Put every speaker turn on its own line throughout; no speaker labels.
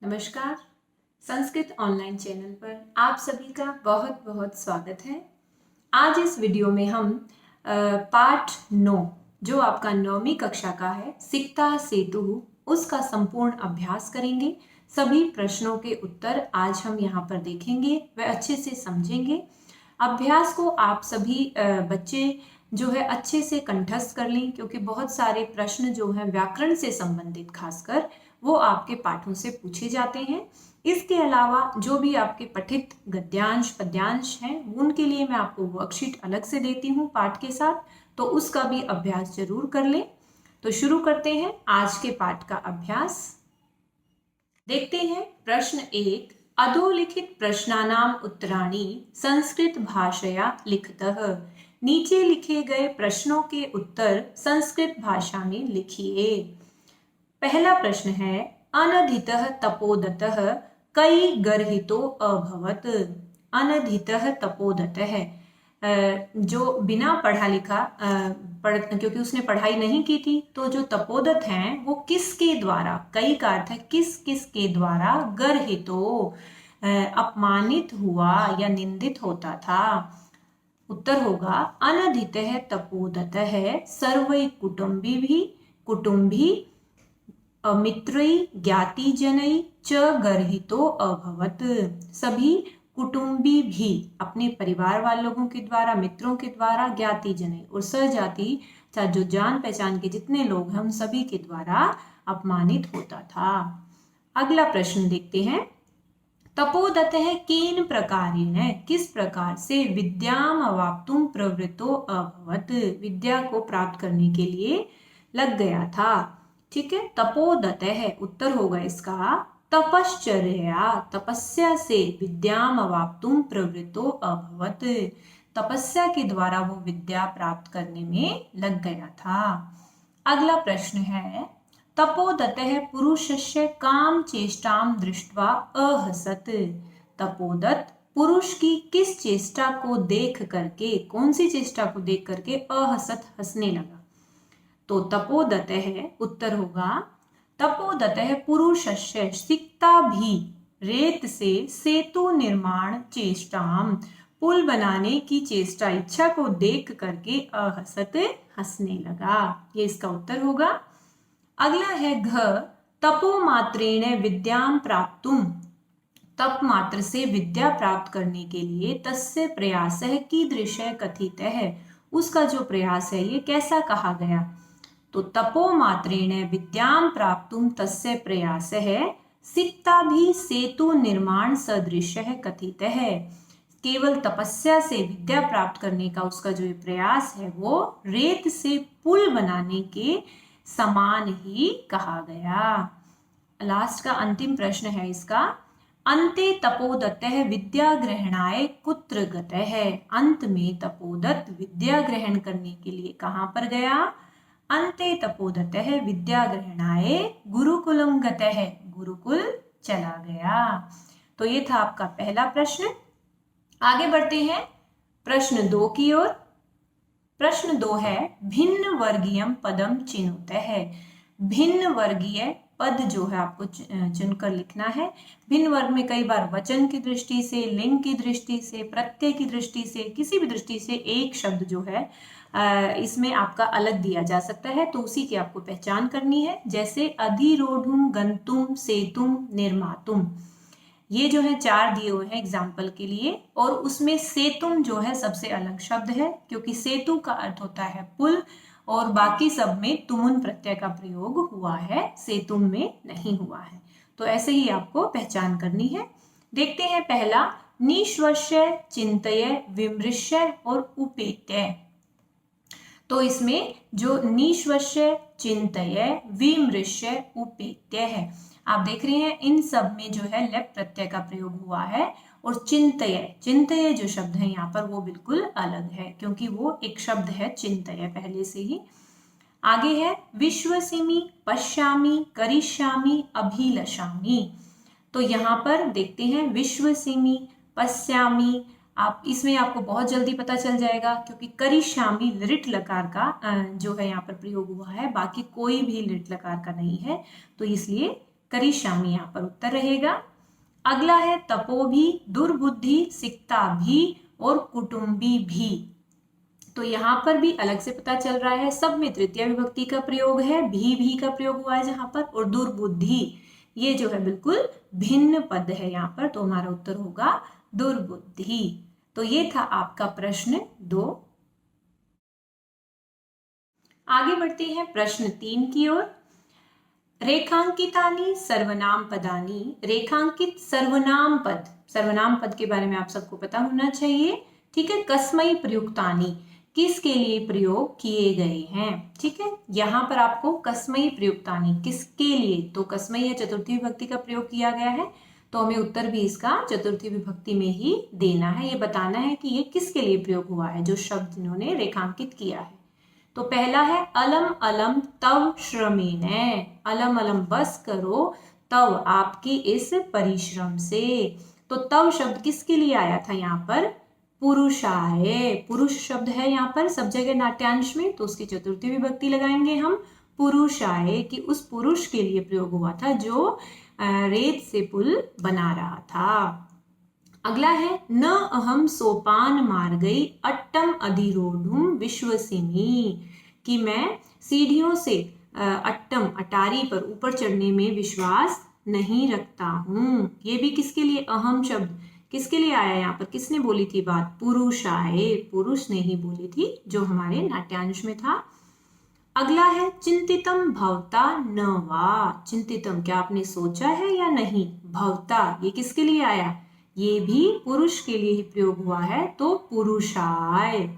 नमस्कार। Sanskrit online channel पर आप सभी का बहुत बहुत स्वागत है। आज इस वीडियो में हम पाठ 9 जो आपका 9वीं कक्षा का है सिक्ता सेतु उसका संपूर्ण अभ्यास करेंगे। सभी प्रश्नों के उत्तर आज हम यहाँ पर देखेंगे व अच्छे से समझेंगे। अभ्यास को आप सभी बच्चे जो है अच्छे से कंठस्थ कर लें, क्योंकि बहुत सारे प्रश्न जो हैं व्याकरण से संबंधित खासकर वो आपके पाठों से पूछे जाते हैं। इसके अलावा जो भी आपके पठित गद्यांश पद्यांश हैं उनके लिए मैं आपको वर्कशीट अलग से देती हूँ पाठ के साथ, तो उसका भी अभ्यास जरूर कर लें। तो शुरू करते हैं आज के पाठ का अभ्यास। देखते हैं प्रश्न 1। अधोलिखित प्रश्नानाम उत्तराणि संस्कृत भाषया लिखतः। नीचे लिखे गए प्रश्नों के उत्तर संस्कृत भाषा में लिखिए। पहला प्रश्न है, अनधितः तपोदतः कई गर्हितो अभवत। अनधितः तपोदतः जो बिना पढ़ा लिखा क्योंकि उसने पढ़ाई नहीं की थी, तो जो तपोदत हैं वो किसके द्वारा, कई का अर्थ है किस किस के द्वारा, गर्हितो अपमानित हुआ या निंदित होता था। उत्तर होगा अनधितः तपोदतः सर्वै कुटुंबी मित्रै ज्ञातिजनै च गर्हितो अभवत। सभी कुटुंबी भी अपने परिवार वालों के द्वारा, मित्रों के द्वारा, ज्ञातिजनै और सजाति जो जान पहचान के जितने लोग हैं उन सभी के द्वारा अपमानित होता था। अगला प्रश्न देखते हैं, तपोदतः केन प्रकारेण किस प्रकार से विद्याम अवाप्तुम प्रवृत्तो अभवत, विद्या को प्राप्त करने के लिए लग गया था। ठीक है, तपोदतः उत्तर होगा इसका तपश्चर्या, तपस्या से विद्याम अवाप्तुम प्रवृत्तो अभवत, तपस्या के द्वारा वो विद्या प्राप्त करने में लग गया था। अगला प्रश्न है, तपोदतः पुरुषस्य काम चेष्टाम दृष्ट्वा अहसत। तपोदत पुरुष की किस चेष्टा को देख करके, कौन सी चेष्टा को देख करके अहसत हंसने लगा। तो तपोदतः उत्तर होगा तपोदतः पुरुषस्य सिक्ता भी रेत से सेतु निर्माण चेष्टाम, पुल बनाने की चेष्टा इच्छा को देख करके अहसत हंसने लगा। ये इसका उत्तर होगा। अगला है घ, तपो मात्रेण विद्याम प्राप्तुम, तप मात्र से विद्या प्राप्त करने के लिए तस्य प्रयासः कीदृशः कथितः, उसका जो प्रयास है ये कैसा कहा गया। तो तपो मात्रेण विद्याम प्राप्तुम तस्य प्रयासः सिक्ताभि सेतु निर्माण सदृशः कथितः। केवल तपस्या से विद्या प्राप्त करने का उसका जो प्रयास है वो रेत से पुल बनाने के समान ही कहा गया। लास्ट का अंतिम प्रश्न है इसका, अन्ते तपोदत्तः विद्या ग्रहणाय कुत्र गतः। अंत में तपोदत्त विद्या ग्रहण करने के लिए कहाँ पर गया। अन्ते तपोदत्तः विद्या ग्रहणाय गुरुकुलम गतः, गुरुकुल चला गया। तो ये था आपका पहला प्रश्न। आगे बढ़ते हैं प्रश्न 2 की ओर। प्रश्न 2 है, भिन्न वर्गीयम पदम चिनुतः। भिन्न वर्गीय पद जो है आपको चुनकर लिखना है। भिन्न वर्ग में कई बार वचन की दृष्टि से, लिंग की दृष्टि से, प्रत्यय की दृष्टि से, किसी भी दृष्टि से एक शब्द जो है इसमें आपका अलग दिया जा सकता है, तो उसी की आपको पहचान करनी है। जैसे अधिरोढ़ुम गंतुम सेतुम निर्मातुम, ये जो है 4 दिए हुए हैं एग्जाम्पल के लिए, और उसमें सेतुम जो है सबसे अलग शब्द है, क्योंकि सेतु का अर्थ होता है पुल और बाकी सब में तुमुन प्रत्यय का प्रयोग हुआ है, सेतुम में नहीं हुआ है। तो ऐसे ही आपको पहचान करनी है। देखते हैं पहला, निश्वस्य चिंतय विमृश्य और उपेत्य। तो इसमें जो निश्वस्य चिंतय विमृश्य उपेत्य है, आप देख रहे हैं इन सब में जो है लेप प्रत्यय का प्रयोग हुआ है, और चिंतय, चिंतय जो शब्द है यहाँ पर वो बिल्कुल अलग है, क्योंकि वो एक शब्द है चिंतय पहले से ही। आगे है विश्वसिमि पश्यामि करिष्यामि अभिलषामि। तो यहाँ पर देखते हैं विश्वसिमि पश्यामि, आप इसमें आपको बहुत जल्दी पता चल जाएगा, क्योंकि करिष्यामि लिट लकार का जो है यहाँ पर प्रयोग हुआ है, बाकी कोई भी लिट लकार का नहीं है, तो इसलिए करिष्यामि यहाँ पर उत्तर रहेगा। अगला है तपो भी, दुर्बुद्धि, सिक्ता भी और कुटुंबी भी। तो यहाँ पर भी अलग से पता चल रहा है, सब में तृतीय विभक्ति का प्रयोग है, भी का प्रयोग हुआ है जहां पर, और दुर्बुद्धि ये जो है बिल्कुल भिन्न पद है यहाँ पर, तो हमारा उत्तर होगा दुर्बुद्धि। तो ये था आपका प्रश्न 2। आगे बढ़ते हैं प्रश्न 3 की ओर। रेखांकितानि सर्वनाम पदानि, रेखांकित सर्वनाम पद, सर्वनाम पद के बारे में आप सबको पता होना चाहिए, ठीक है। कस्मई प्रयुक्तानि, किसके लिए प्रयोग किए गए हैं, ठीक है। यहाँ पर आपको कस्मई प्रयुक्तानि किसके लिए, तो कस्मई या चतुर्थी विभक्ति का प्रयोग किया गया है, तो हमें उत्तर भी इसका चतुर्थी विभक्ति में ही देना है। ये बताना है कि ये किसके लिए प्रयोग हुआ है, जो शब्द इन्होंने रेखांकित किया है। तो पहला है अलम अलम तव श्रमेण, अलम अलम बस करो तव आपके इस परिश्रम से। तो तव शब्द किसके लिए आया था यहाँ पर, पुरुषाय, पुरुष शब्द है यहाँ पर सब जगह नाट्यांश में, तो उसकी चतुर्थी विभक्ति लगाएंगे हम पुरुषाय, कि उस पुरुष के लिए प्रयोग हुआ था जो रेत से पुल बना रहा था। अगला है न अहम सोपान मार्गई अट्टम अधिरोढ़ुम विश्वसिनी, कि मैं सीढ़ियों से अट्टम अटारी पर ऊपर चढ़ने में विश्वास नहीं रखता हूँ। ये भी किसके लिए, अहम शब्द किसके लिए आया यहाँ पर, किसने बोली थी बात, पुरुषाय, पुरुष ने ही बोली थी जो हमारे नाट्यांश में था। अगला है चिंतितम भवता न वा, चिंतितम क्या आपने सोचा है या नहीं, भवता ये किसके लिए आया, ये भी पुरुष के लिए ही प्रयोग हुआ है, तो पुरुषाय।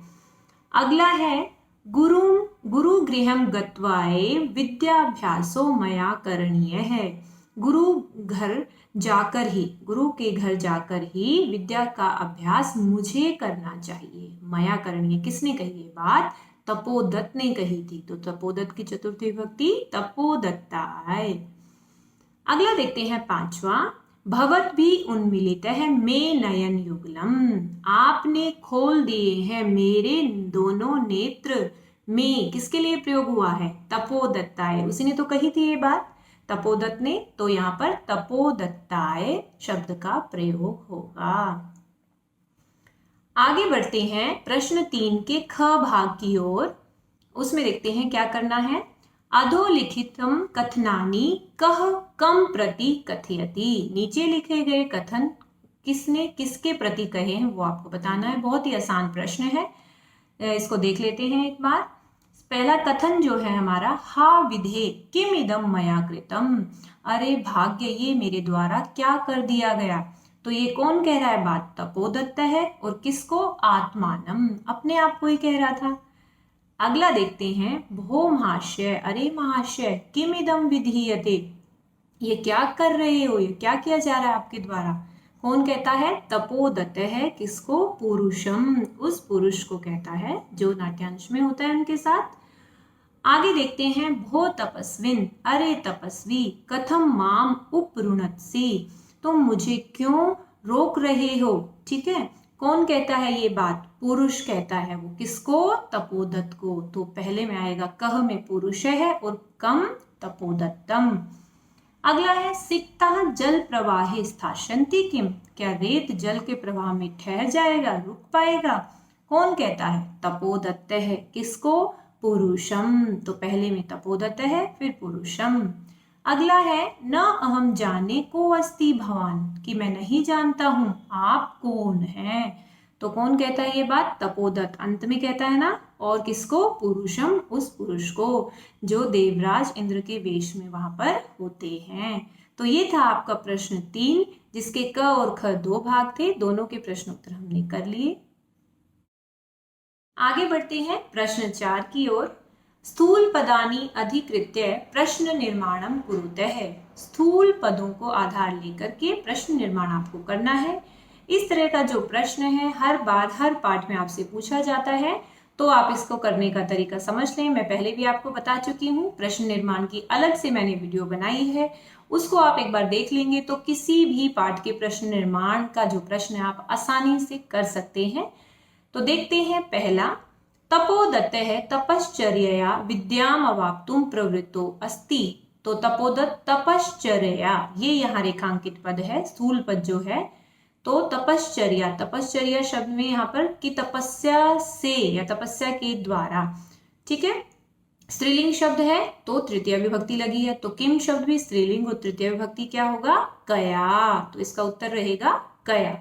अगला है गुरु गृहम गत्वाए विद्याभ्यासो मया करणीय है, गुरु के घर जाकर ही विद्या का अभ्यास मुझे करना चाहिए। मया करणीय किसने कही ये बात, तपोदत्त ने कही थी, तो तपोदत्त की चतुर्थी विभक्ति तपोदत्ताय। अगला देखते हैं 5वां, भवत भी उन्मिलित है मे नयन युगलम, आपने खोल दिए हैं मेरे दोनों नेत्र। में किसके लिए प्रयोग हुआ है, तपोदत्ताय, उसी ने तो कही थी ये बात तपोदत्त ने, तो यहाँ पर तपोदत्ताय शब्द का प्रयोग होगा। आगे बढ़ते हैं प्रश्न 3 के ख भाग की ओर। उसमें देखते हैं क्या करना है, अधोलिखितम कथनानि कह कम प्रति कथयति, नीचे लिखे गए कथन किसने किसके प्रति कहे हैं वो आपको बताना है। बहुत ही आसान प्रश्न है, इसको देख लेते हैं एक बार। पहला कथन जो है हमारा, हा विधे किम इदम मया कृतम, अरे भाग्य ये मेरे द्वारा क्या कर दिया गया। तो ये कौन कह रहा है बात, तपोदत्त है, और किसको, आत्मानम, अपने आप को ही कह रहा था। अगला देखते हैं, भो महाशय, अरे महाशय, किम इदम विधीयते, ये क्या कर रहे हो, ये क्या किया जा रहा है आपके द्वारा। कौन कहता है, तपोदत्त है, किसको, पुरुषम, उस पुरुष को कहता है जो नाट्यांश में होता है उनके साथ। आगे देखते हैं, भो तपस्विन, अरे तपस्वी, कथम माम उपरुणत्सि, तुम मुझे क्यों रोक रहे हो। ठीक है, कौन कहता है ये बात, पुरुष कहता है, वो किसको, तपोदत्त को। तो पहले में आएगा कह में पुरुष है और कम तपोदत्तम। अगला है, सिक्ता जल प्रवाहे स्थाशंति किम, क्या रेत जल के प्रवाह में ठहर जाएगा, रुक पाएगा। कौन कहता है, तपोदत्त है, किसको, पुरुषम। तो पहले में तपोदत्त है फिर पुरुषम। अगला है, न अहम जाने को अस्ति भवान, कि मैं नहीं जानता हूं आप कौन हैं। तो कौन कहता है ये बात, तपोदत्त अंत में कहता है ना, और किसको, पुरुषम, उस पुरुष को जो देवराज इंद्र के वेश में वहां पर होते हैं। तो ये था आपका प्रश्न 3, जिसके क और ख 2 भाग थे, दोनों के प्रश्न उत्तर हमने कर लिए। आगे बढ़ते हैं प्रश्न 4 की ओर। स्थूल पदानी अधिकृत्य प्रश्न निर्माणम कुरुतः, स्थूल पदों को आधार लेकर के प्रश्न निर्माण आपको करना है। इस तरह का जो प्रश्न है हर बार हर पाठ में आपसे पूछा जाता है, तो आप इसको करने का तरीका समझ लें। मैं पहले भी आपको बता चुकी हूँ, प्रश्न निर्माण की अलग से मैंने वीडियो बनाई है, उसको आप एक बार देख लेंगे तो किसी भी पाठ के प्रश्न निर्माण का जो प्रश्न है आप आसानी से कर सकते हैं। तो देखते हैं पहला, तपोदत्त है तपश्चर्यया विद्याम अवाप्तुम प्रवृत्तो अस्ति, तो तपोदत्त तपश्चर्या, ये यहाँ रेखांकित पद है, स्थूल पद जो है। तो तपश्चर्या, तपश्चर्या शब्द में यहाँ पर कि तपस्या से या तपस्या के द्वारा, ठीक है। स्त्रीलिंग शब्द है तो तृतीय विभक्ति लगी है, तो किम शब्द भी स्त्रीलिंग और तृतीय विभक्ति क्या होगा, कया, तो इसका उत्तर रहेगा कया।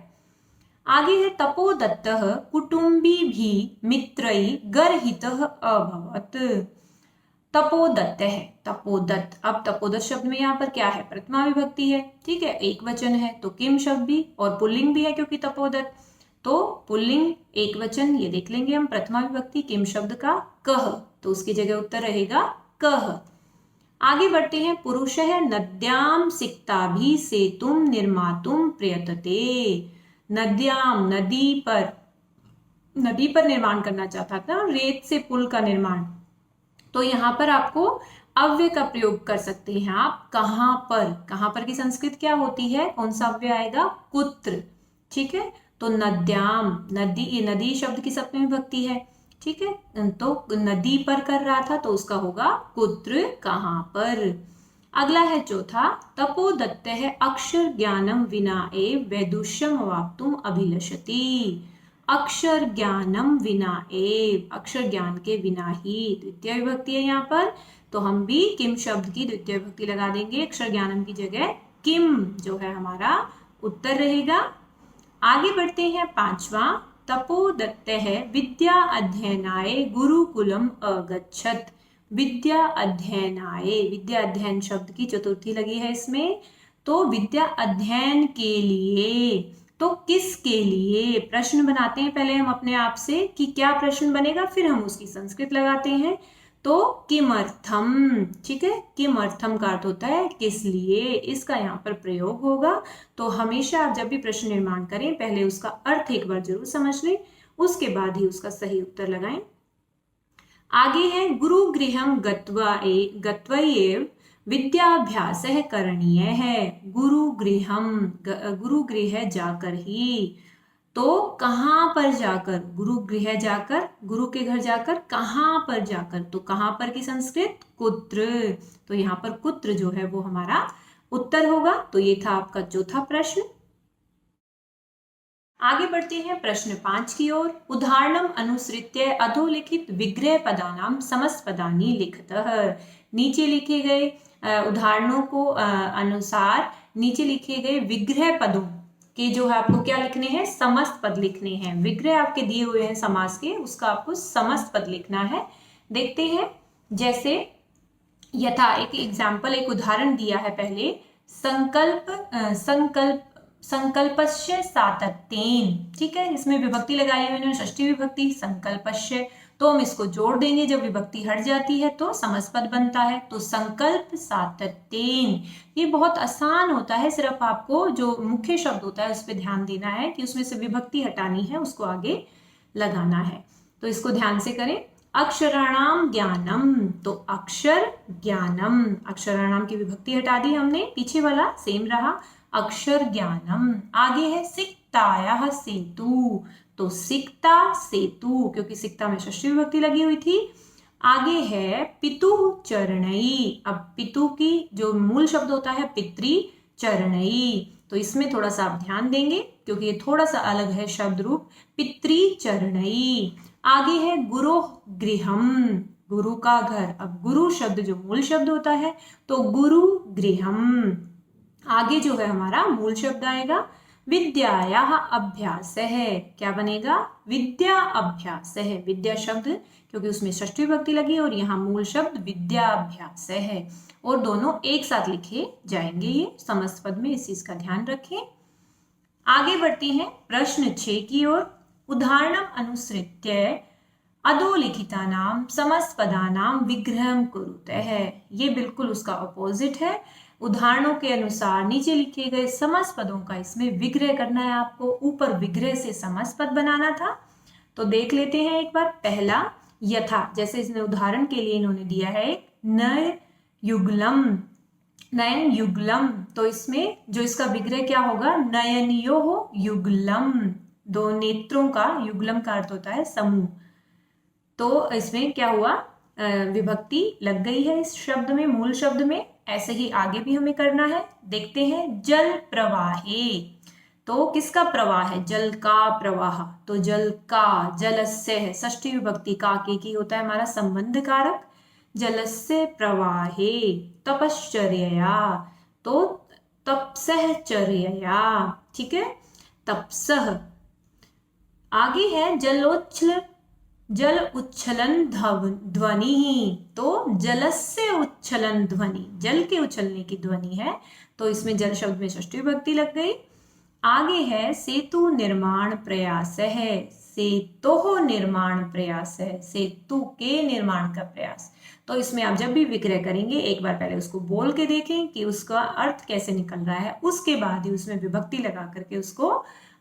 आगे है तपोदत्तः कुटुम्बीभिः मित्रैः गर्हितः अभवत्। तपोदत्त है, तपोदत्त, अब तपोदत्त शब्द में यहाँ पर क्या है, प्रथमा विभक्ति है, ठीक है, एक वचन है, तो किम शब्द भी और पुल्लिंग भी है क्योंकि तपोदत्त, तो पुल्लिंग एक वचन, ये देख लेंगे हम, प्रथमा विभक्ति किम शब्द का कह, तो उसकी जगह उत्तर रहेगा कह। आगे बढ़ते हैं, पुरुषः नद्यां सिक्ताभिः सेतुं निर्मातुं प्रयतते। नद्याम, नदी पर निर्माण करना चाहता था, रेत से पुल का निर्माण, तो यहाँ पर आपको अव्यय का प्रयोग कर सकते हैं आप, कहां पर, कहां पर की संस्कृत क्या होती है, कौन सा अव्यय आएगा, कुत्र, ठीक है। तो नद्याम, नदी, ये नदी शब्द की सप्तमी विभक्ति है, ठीक है, तो नदी पर कर रहा था तो उसका होगा कुत्र, कहां पर। अगला है चौथा, तपोदत्त है अक्षर ज्ञानम विना एव वैदुष्यम अवाप्तुम अभिलषति। अक्षर ज्ञानम विना एव, अक्षर ज्ञान के बिना ही, द्वितीय विभक्ति है यहाँ पर, तो हम भी किम शब्द की द्वितीय विभक्ति लगा देंगे, अक्षर ज्ञानम की जगह किम जो है हमारा उत्तर रहेगा। आगे बढ़ते हैं, पांचवा, तपोदत्त है विद्या अध्ययनाय गुरुकुलम अगच्छत। विद्या अध्ययनाय, विद्या अध्ययन शब्द की चतुर्थी लगी है इसमें, तो विद्या अध्ययन के लिए, तो किसके लिए, प्रश्न बनाते हैं पहले हम अपने आप से कि क्या प्रश्न बनेगा, फिर हम उसकी संस्कृत लगाते हैं, तो किमर्थम, ठीक है, किमर्थम का अर्थ होता है किस लिए, इसका यहाँ पर प्रयोग होगा। तो हमेशा आप जब भी प्रश्न निर्माण करें पहले उसका अर्थ एक बार जरूर समझ लें, उसके बाद ही उसका सही उत्तर लगाएं। आगे है, गुरुगृहम गत्वैव विद्याभ्यासः करणीय है। गुरुगृहम, गुरुगृह जाकर ही, तो कहां पर जाकर, गुरुगृह जाकर, गुरु के घर जाकर, कहां पर जाकर, तो कहां पर की संस्कृत कुत्र, तो यहाँ पर कुत्र जो है वो हमारा उत्तर होगा। तो ये था आपका चौथा प्रश्न। आगे बढ़ते हैं प्रश्न 5 की ओर। उदाहरणम अनुसृत्य अधोलिखित विग्रह पदानाम समस्तपदानि लिखतः। नीचे लिखे गए उदाहरणों को अनुसार नीचे लिखे गए विग्रह पदों के जो है आपको क्या लिखने हैं, समस्त पद लिखने हैं। विग्रह आपके दिए हुए हैं समास के, उसका आपको समस्त पद लिखना है। देखते हैं, जैसे यथा, एक एग्जाम्पल, एक उदाहरण दिया है पहले, संकल्पस्य सातत्येन, ठीक है, इसमें विभक्ति लगाई है मैंने षष्ठी विभक्ति संकल्पस्य, तो हम इसको जोड़ देंगे, जब विभक्ति हट जाती है तो समस्त बनता है, तो संकल्प सातत्येन। ये बहुत आसान होता है, सिर्फ आपको जो मुख्य शब्द होता है उस पर ध्यान देना है कि उसमें से विभक्ति हटानी है, उसको आगे लगाना है, तो इसको ध्यान से करें। अक्षराणाम ज्ञानम, तो अक्षर ज्ञानम, अक्षराणाम की विभक्ति हटा दी हमने, पीछे वाला सेम रहा, अक्षर ज्ञानम। आगे है सिक्तायाः सेतु, तो सिक्ता सेतु, क्योंकि सिक्ता में षष्ठी विभक्ति लगी हुई थी। आगे है पितु चरणई, अब पितु की जो मूल शब्द होता है पितृ चरणई, तो इसमें थोड़ा सा आप ध्यान देंगे क्योंकि ये थोड़ा सा अलग है शब्द रूप, पितृ चरणई। आगे है गुरु गृहम, गुरु का घर, अब गुरु शब्द जो मूल शब्द होता है तो गुरु गृहम। आगे जो है हमारा मूल शब्द आएगा विद्यायाः अभ्यास है, क्या बनेगा, विद्या अभ्यास है, विद्या शब्द क्योंकि उसमें षष्ठी विभक्ति लगी और यहाँ मूल शब्द विद्याभ्यास है, और दोनों एक साथ लिखे जाएंगे ये समस्त पद में, इस चीज का ध्यान रखें। आगे बढ़ते हैं प्रश्न 6 की ओर। उदाहरणम अनुसृत्य अधोलिखितानां समस्तपदानां विग्रहं कुरुतः। ये बिल्कुल उसका अपोजिट है, उदाहरणों के अनुसार नीचे लिखे गए समस्त पदों का इसमें विग्रह करना है आपको, ऊपर विग्रह से समस्त पद बनाना था। तो देख लेते हैं एक बार। पहला यथा, जैसे इसने उदाहरण के लिए इन्होंने दिया है नय युगलम, नयन युगलम, तो इसमें जो इसका विग्रह क्या होगा, नयनियो हो युगलम, दो नेत्रों का, युगलम का अर्थ होता है समूह, तो इसमें क्या हुआ, विभक्ति लग गई है इस शब्द में, मूल शब्द में, ऐसे ही आगे भी हमें करना है। देखते हैं, जल प्रवाहे, तो किसका प्रवाह है? जल का प्रवाह। तो जल का, जलस्य है, षष्ठी विभक्ति का के की होता है हमारा संबंध कारक। जलस्य प्रवाहे तपश्चर्यया, तो तपसहचर्यया, ठीक है, तपसह। आगे है जलोच्छल, जल उच्छलन ध्वनि, तो जलस्य उच्छलन ध्वनि, जल के उछलने की ध्वनि है, तो इसमें जल शब्द में षष्ठी विभक्ति लग गई। आगे है सेतु निर्माण प्रयास है, सेतु निर्माण प्रयास है, सेतु के निर्माण का प्रयास। तो इसमें आप जब भी विग्रह करेंगे एक बार पहले उसको बोल के देखें कि उसका अर्थ कैसे निकल रहा है, उसके बाद ही उसमें विभक्ति लगा करके उसको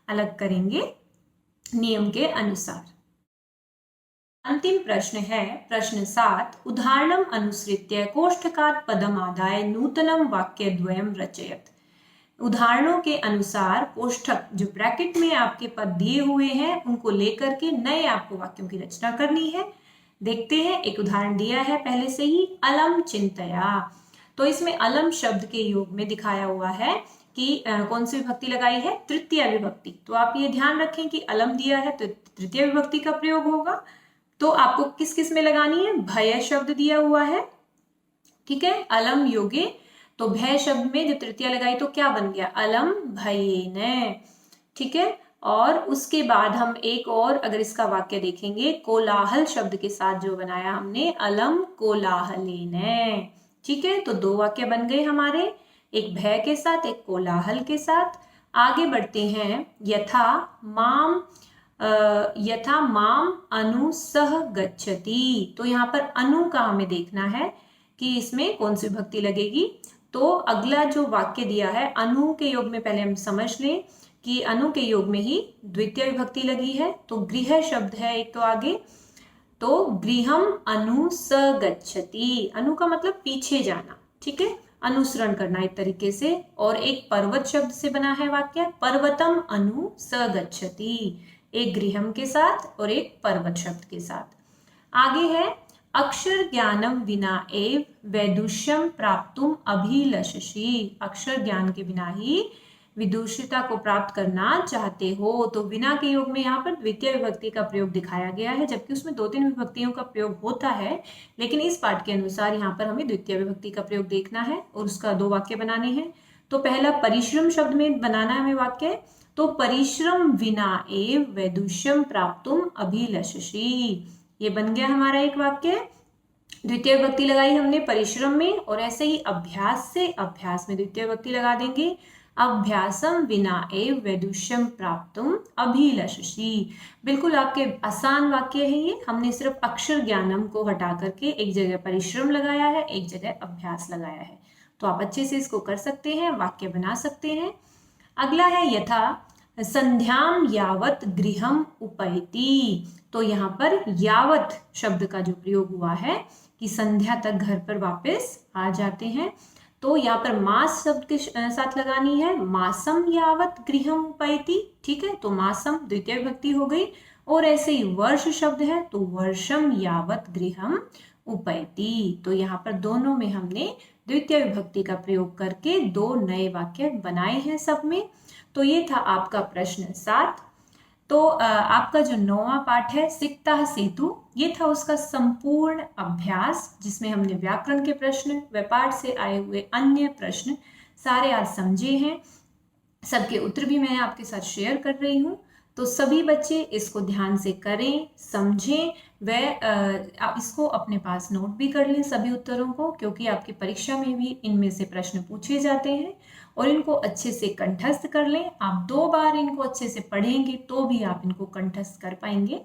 अलग करेंगे नियम के अनुसार। अंतिम प्रश्न है प्रश्न 7, उदाहरणम अनुसृत्य कोष्ठकात् पदमादाय नूतनम वाक्यद्वयम रचयत। उदाहरणों के अनुसार कोष्ठक जो ब्रैकेट में आपके पद दिए हुए हैं उनको लेकर के नए आपको वाक्यों की रचना करनी है। देखते हैं, एक उदाहरण दिया है पहले से ही, अलम चिंतया। तो इसमें अलम शब्द के योग में दिखाया हुआ है कि कौन सी विभक्ति लगाई है? तृतीय विभक्ति। तो आप ये ध्यान रखें कि अलम दिया है तो तृतीय विभक्ति का प्रयोग होगा। तो आपको किस किस में लगानी है? भय शब्द दिया हुआ है, ठीक है, अलम योगे, तो भय शब्द में जब तृतीय लगाई तो क्या बन गया? अलम भयेन, ठीक है। और उसके बाद हम एक और अगर इसका वाक्य देखेंगे, कोलाहल शब्द के साथ जो बनाया हमने, अलम कोलाहलेन, ठीक है। तो दो वाक्य बन गए हमारे, एक भय के साथ, एक कोलाहल के साथ। आगे बढ़ते हैं, यथा माम अनु सह गच्छति। तो यहाँ पर अनु का हमें देखना है कि इसमें कौन सी विभक्ति लगेगी। तो अगला जो वाक्य दिया है अनु के योग में, पहले हम समझ लें कि अनु के योग में ही द्वितीय विभक्ति लगी है। तो गृह शब्द है एक तो आगे, तो गृहम अनु स गच्छति, अनु का मतलब पीछे जाना, ठीक है, अनुसरण करना एक तरीके से। और एक पर्वत शब्द से बना है वाक्य, पर्वतम अनु स गच्छति, एक गृहम के साथ और एक पर्वत शब्द के साथ। आगे है अक्षर ज्ञानम विना एव वैदुष्यम प्राप्तुम अभिलषसि। अक्षर ज्ञान के बिना ही विदुषिता को प्राप्त करना चाहते हो। तो बिना के योग में यहाँ पर द्वितीय विभक्ति का प्रयोग दिखाया गया है, जबकि उसमें 2-3 विभक्तियों का प्रयोग होता है, लेकिन इस पाठ के अनुसार यहाँ पर हमें द्वितीय विभक्ति का प्रयोग देखना है और उसका 2 वाक्य बनाने हैं। तो पहला परिश्रम शब्द में बनाना है हमें वाक्य, तो परिश्रम विना एव वैदुष्यम प्राप्तुम अभिलषसि, ये बन गया हमारा एक वाक्य। द्वितीय विभक्ति लगाई हमने परिश्रम में, और ऐसे ही अभ्यास से अभ्यास में द्वितीय विभक्ति लगा देंगे, अभ्यासम विना एव वैदुष्यम प्राप्तुम अभिलषसि। बिल्कुल आपके आसान वाक्य है ये, हमने सिर्फ अक्षर ज्ञानम को हटा करके एक जगह परिश्रम लगाया है, एक जगह अभ्यास लगाया है। तो आप अच्छे से इसको कर सकते हैं, वाक्य बना सकते हैं। अगला है यथा संध्याम यावत गृहम उपैति। तो यहाँ पर यावत शब्द का जो प्रयोग हुआ है कि संध्या तक घर पर वापस आ जाते हैं, तो यहाँ पर मास शब्द के साथ लगानी है, मासम यावत गृहम उपैति, ठीक है। तो मासम द्वितीय विभक्ति हो गई। और ऐसे ही वर्ष शब्द है, तो वर्षम यावत गृहम उपैति। तो यहाँ पर दोनों में हमने द्वितीय विभक्ति का प्रयोग करके 2 नए वाक्य बनाए हैं सब में। तो ये था आपका प्रश्न 7। तो आपका जो 9वां पाठ है सिक्तः सेतु, ये था उसका संपूर्ण अभ्यास, जिसमें हमने व्याकरण के प्रश्न, व्यापार से आए हुए अन्य प्रश्न सारे आज समझे हैं। सबके उत्तर भी मैं आपके साथ शेयर कर रही हूँ। तो सभी बच्चे इसको ध्यान से करें, समझें, व इसको अपने पास नोट भी कर लें सभी उत्तरों को, क्योंकि आपकी परीक्षा में भी इनमें से प्रश्न पूछे जाते हैं। और इनको अच्छे से कंठस्थ कर लें। आप 2 बार इनको अच्छे से पढ़ेंगे तो भी आप इनको कंठस्थ कर पाएंगे,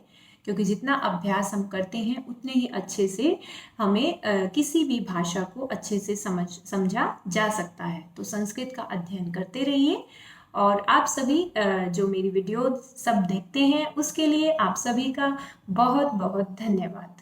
क्योंकि जितना अभ्यास हम करते हैं उतने ही अच्छे से हमें किसी भी भाषा को अच्छे से समझा जा सकता है। तो संस्कृत का अध्ययन करते रहिए। और आप सभी जो मेरी वीडियो सब देखते हैं उसके लिए आप सभी का बहुत बहुत धन्यवाद।